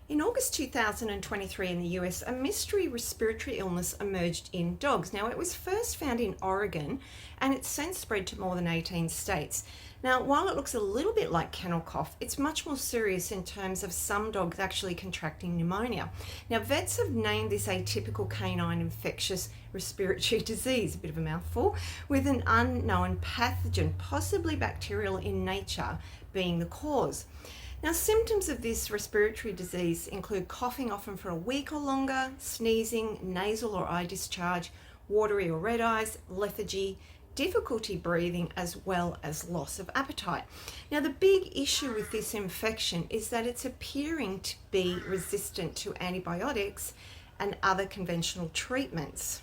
In August 2023 in the US, a mystery respiratory illness emerged in dogs. Now, it was first found in Oregon and it's since spread to more than 18 states. Now, while it looks a little bit like kennel cough, it's much more serious in terms of some dogs actually contracting pneumonia. Now, vets have named this atypical canine infectious respiratory disease, a bit of a mouthful, with an unknown pathogen, possibly bacterial in nature, being the cause. Now, symptoms of this respiratory disease include coughing often for a week or longer, sneezing, nasal or eye discharge, watery or red eyes, lethargy, difficulty breathing, as well as loss of appetite. Now, the big issue with this infection is that it's appearing to be resistant to antibiotics and other conventional treatments.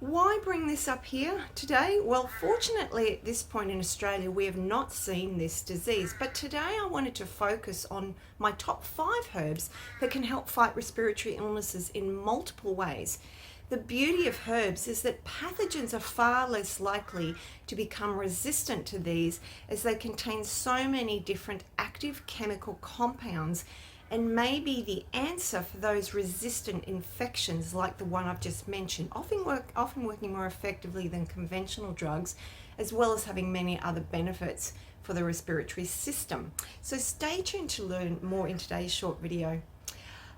Why bring this up here today? Well, fortunately at this point in Australia we have not seen this disease, but today I wanted to focus on my top 5 herbs that can help fight respiratory illnesses in multiple ways. The beauty of herbs is that pathogens are far less likely to become resistant to these, as they contain so many different active chemical compounds and may be the answer for those resistant infections like the one I've just mentioned, often working more effectively than conventional drugs, as well as having many other benefits for the respiratory system. So stay tuned to learn more in today's short video.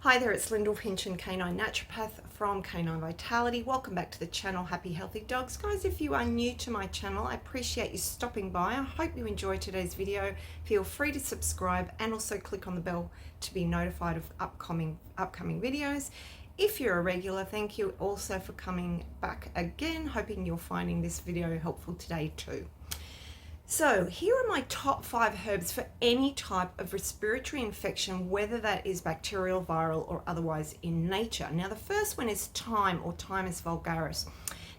Hi there, it's Lyndall Pinchin, Canine Naturopath from Canine Vitality. Welcome back to the channel, Happy Healthy Dogs. Guys, if you are new to my channel, I appreciate you stopping by. I hope you enjoyed today's video. Feel free to subscribe and also click on the bell to be notified of upcoming videos. If you're a regular, thank you also for coming back again. Hoping you're finding this video helpful today too. So here are my top 5 herbs for any type of respiratory infection, whether that is bacterial, viral, or otherwise in nature. Now, the first one is thyme, or Thymus vulgaris.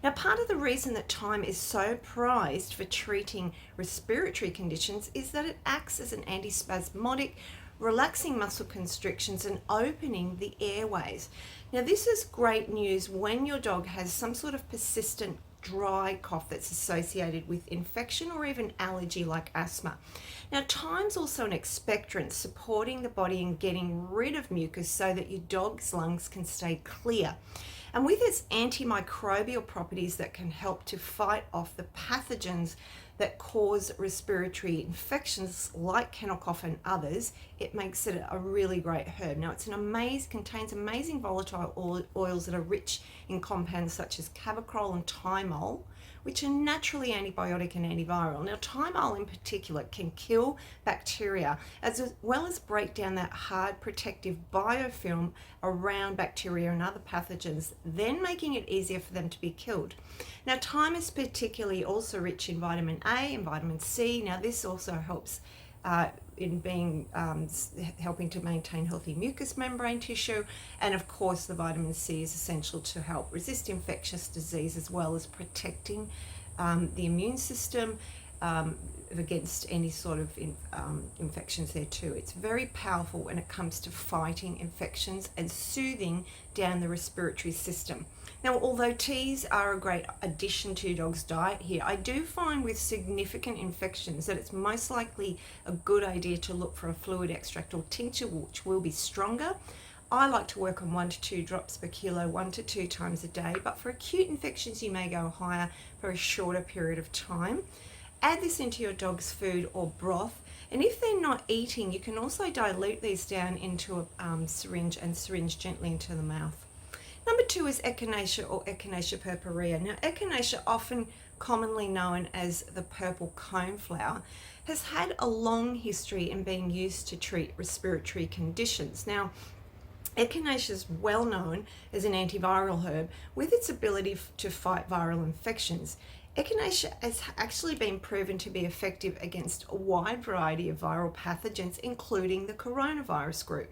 Now, part of the reason that thyme is so prized for treating respiratory conditions is that it acts as an antispasmodic, relaxing muscle constrictions and opening the airways. Now, this is great news when your dog has some sort of persistent dry cough that's associated with infection or even allergy like asthma. Now, thyme's also an expectorant, supporting the body in getting rid of mucus so that your dog's lungs can stay clear. And with its antimicrobial properties that can help to fight off the pathogens that cause respiratory infections like kennel cough and others, it makes it a really great herb. Now, contains amazing volatile oils that are rich in compounds such as cavicriol and thymol, which are naturally antibiotic and antiviral. Now, thymol in particular can kill bacteria as well as break down that hard protective biofilm around bacteria and other pathogens, then making it easier for them to be killed. Now, thyme is particularly also rich in vitamin A and vitamin C. Now, this also helps in helping to maintain healthy mucous membrane tissue, and of course the vitamin C is essential to help resist infectious disease as well as protecting the immune system against any sort of infections there too. It's very powerful when it comes to fighting infections and soothing down the respiratory system. Now, although teas are a great addition to your dog's diet here, I do find with significant infections that it's most likely a good idea to look for a fluid extract or tincture, which will be stronger. I like to work on 1 to 2 drops per kilo, 1 to 2 times a day, but for acute infections you may go higher for a shorter period of time. Add this into your dog's food or broth, and if they're not eating, you can also dilute these down into a syringe and syringe gently into the mouth. Number 2 is Echinacea or Echinacea purpurea. Now, Echinacea, often commonly known as the purple coneflower, has had a long history in being used to treat respiratory conditions. Now, Echinacea is well known as an antiviral herb with its ability to fight viral infections. Echinacea has actually been proven to be effective against a wide variety of viral pathogens, including the coronavirus group.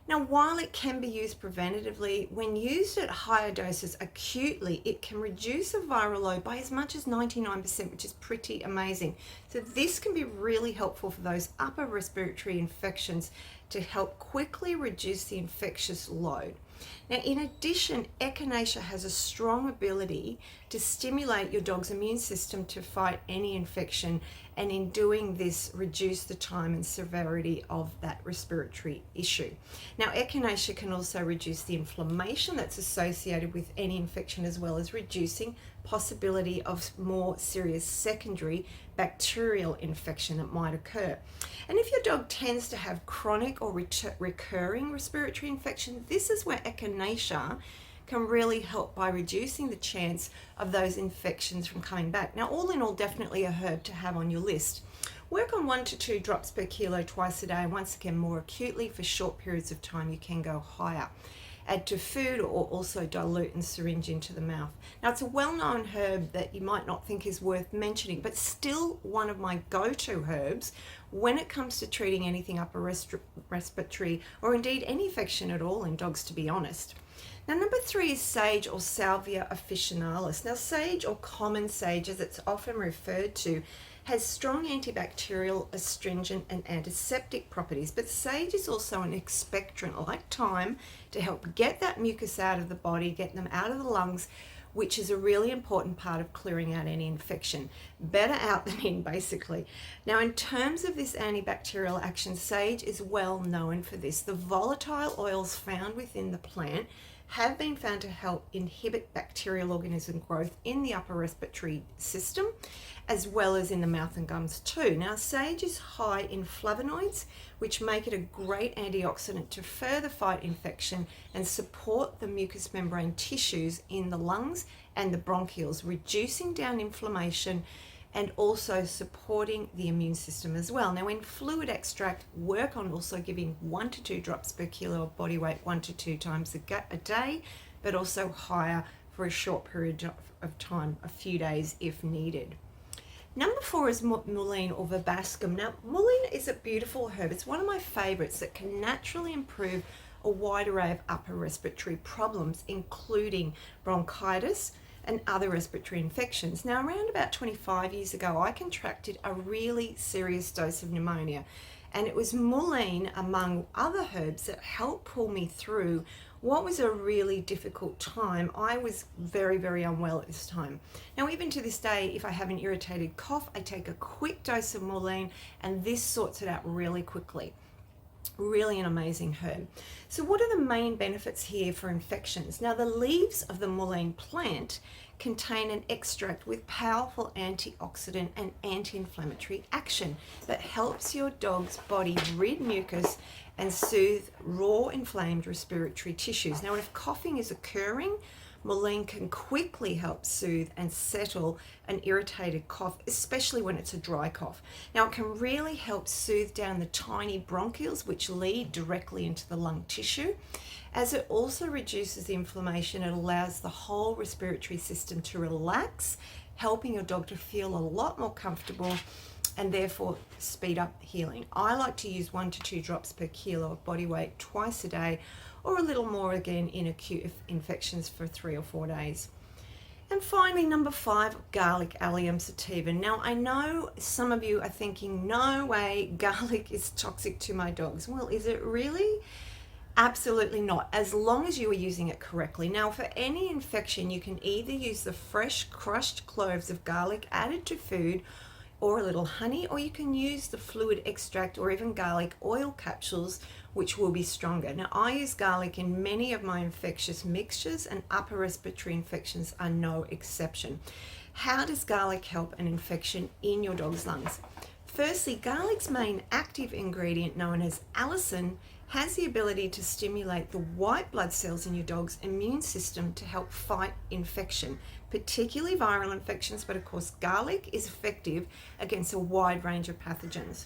Now, while it can be used preventatively, when used at higher doses acutely, it can reduce a viral load by as much as 99%, which is pretty amazing. So this can be really helpful for those upper respiratory infections to help quickly reduce the infectious load. Now, in addition, echinacea has a strong ability to stimulate your dog's immune system to fight any infection, and in doing this, reduce the time and severity of that respiratory issue. Now, echinacea can also reduce the inflammation that's associated with any infection, as well as reducing possibility of more serious secondary bacterial infection that might occur. And if your dog tends to have chronic or recurring respiratory infection, this is where echinacea can really help by reducing the chance of those infections from coming back. Now, all in all, definitely a herb to have on your list. Work on 1 to 2 drops per kilo twice a day. Once again, more acutely for short periods of time, you can go higher. Add to food, or also dilute and syringe into the mouth. Now, it's a well-known herb that you might not think is worth mentioning, but still one of my go-to herbs when it comes to treating anything upper respiratory, or indeed any infection at all in dogs, to be honest. Now, number 3 is sage, or Salvia officinalis. Now, sage, or common sage as it's often referred to, has strong antibacterial, astringent, and antiseptic properties, but sage is also an expectorant, like thyme, to help get that mucus out of the body, get them out of the lungs, which is a really important part of clearing out any infection. Better out than in, basically. Now, in terms of this antibacterial action, sage is well known for this. The volatile oils found within the plant have been found to help inhibit bacterial organism growth in the upper respiratory system, as well as in the mouth and gums too. Now, sage is high in flavonoids, which make it a great antioxidant to further fight infection and support the mucous membrane tissues in the lungs and the bronchioles, reducing down inflammation and also supporting the immune system as well. Now, in fluid extract, work on also giving 1 to 2 drops per kilo of body weight 1 to 2 times a day, but also higher for a short period of time, a few days if needed. Number 4 is mullein, or verbascum. Now, mullein is a beautiful herb. It's one of my favorites that can naturally improve a wide array of upper respiratory problems, including bronchitis and other respiratory infections. Now, around about 25 years ago, I contracted a really serious dose of pneumonia, and it was mullein, among other herbs, that helped pull me through what was a really difficult time. I was very, very unwell at this time. Now, even to this day, if I have an irritated cough, I take a quick dose of mullein, and this sorts it out really quickly. Really an amazing herb. So what are the main benefits here for infections? Now, the leaves of the mullein plant contain an extract with powerful antioxidant and anti-inflammatory action that helps your dog's body rid mucus and soothe raw inflamed respiratory tissues. Now, if coughing is occurring, mullein can quickly help soothe and settle an irritated cough, especially when it's a dry cough. Now, it can really help soothe down the tiny bronchioles, which lead directly into the lung tissue. As it also reduces the inflammation, it allows the whole respiratory system to relax, helping your dog to feel a lot more comfortable and therefore speed up healing. I like to use 1 to 2 drops per kilo of body weight twice a day, or a little more again in acute infections for 3 or 4 days. And finally, number 5, garlic, allium sativa. Now, I know some of you are thinking, no way, garlic is toxic to my dogs. Well, is it really? Absolutely not, as long as you are using it correctly. Now, for any infection, you can either use the fresh crushed cloves of garlic added to food, or a little honey, or you can use the fluid extract or even garlic oil capsules, which will be stronger. Now, I use garlic in many of my infectious mixtures, and upper respiratory infections are no exception. How does garlic help an infection in your dog's lungs? Firstly, garlic's main active ingredient, known as allicin, has the ability to stimulate the white blood cells in your dog's immune system to help fight infection, particularly viral infections, but of course garlic is effective against a wide range of pathogens.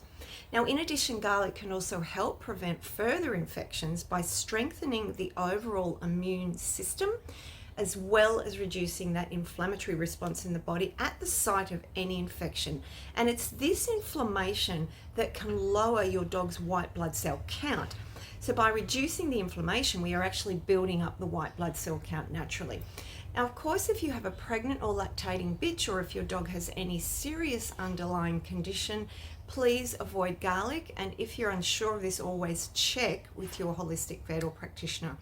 Now, in addition, garlic can also help prevent further infections by strengthening the overall immune system, as well as reducing that inflammatory response in the body at the site of any infection. And it's this inflammation that can lower your dog's white blood cell count. So by reducing the inflammation, we are actually building up the white blood cell count naturally. Now, of course, if you have a pregnant or lactating bitch, or if your dog has any serious underlying condition, please avoid garlic, and if you're unsure of this, always check with your holistic vet or practitioner.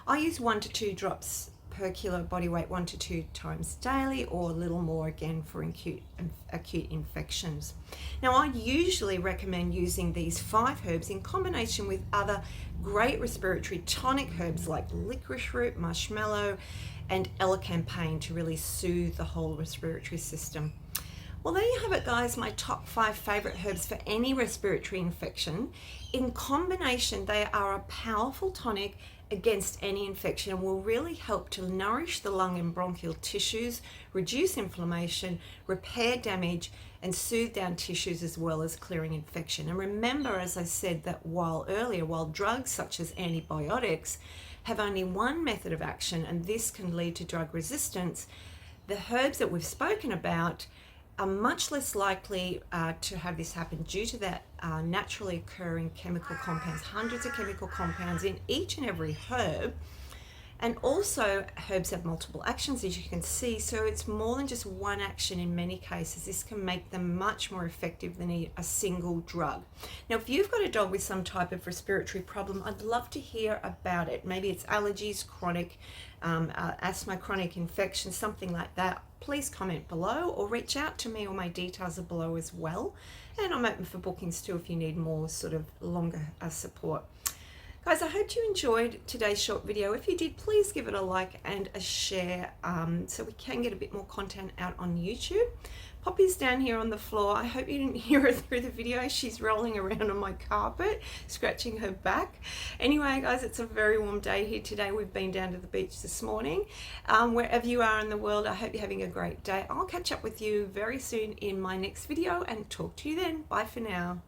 I use 1 to 2 drops per kilo body weight 1 to 2 times daily, or a little more again for acute infections. Now, I usually recommend using these 5 herbs in combination with other great respiratory tonic herbs like licorice root, marshmallow, and elecampane to really soothe the whole respiratory system. Well, there you have it, guys, my top 5 favorite herbs for any respiratory infection. In combination, they are a powerful tonic against any infection and will really help to nourish the lung and bronchial tissues, reduce inflammation, repair damage, and soothe down tissues, as well as clearing infection. And remember, as I said that while drugs such as antibiotics have only one method of action, and this can lead to drug resistance, the herbs that we've spoken about are much less likely to have this happen due to that naturally occurring chemical compounds, hundreds of chemical compounds in each and every herb. And also, herbs have multiple actions, as you can see, so it's more than just one action in many cases. This can make them much more effective than a single drug. Now, if you've got a dog with some type of respiratory problem, I'd love to hear about it. Maybe it's allergies, chronic asthma, chronic infection, something like that. Please comment below or reach out to me. All my details are below as well. And I'm open for bookings too if you need more sort of longer support. Guys, I hope you enjoyed today's short video. If you did, please give it a like and a share so we can get a bit more content out on YouTube. Poppy's down here on the floor. I hope you didn't hear her through the video. She's rolling around on my carpet, scratching her back. Anyway, guys, it's a very warm day here today. We've been down to the beach this morning. Wherever you are in the world, I hope you're having a great day. I'll catch up with you very soon in my next video and talk to you then. Bye for now.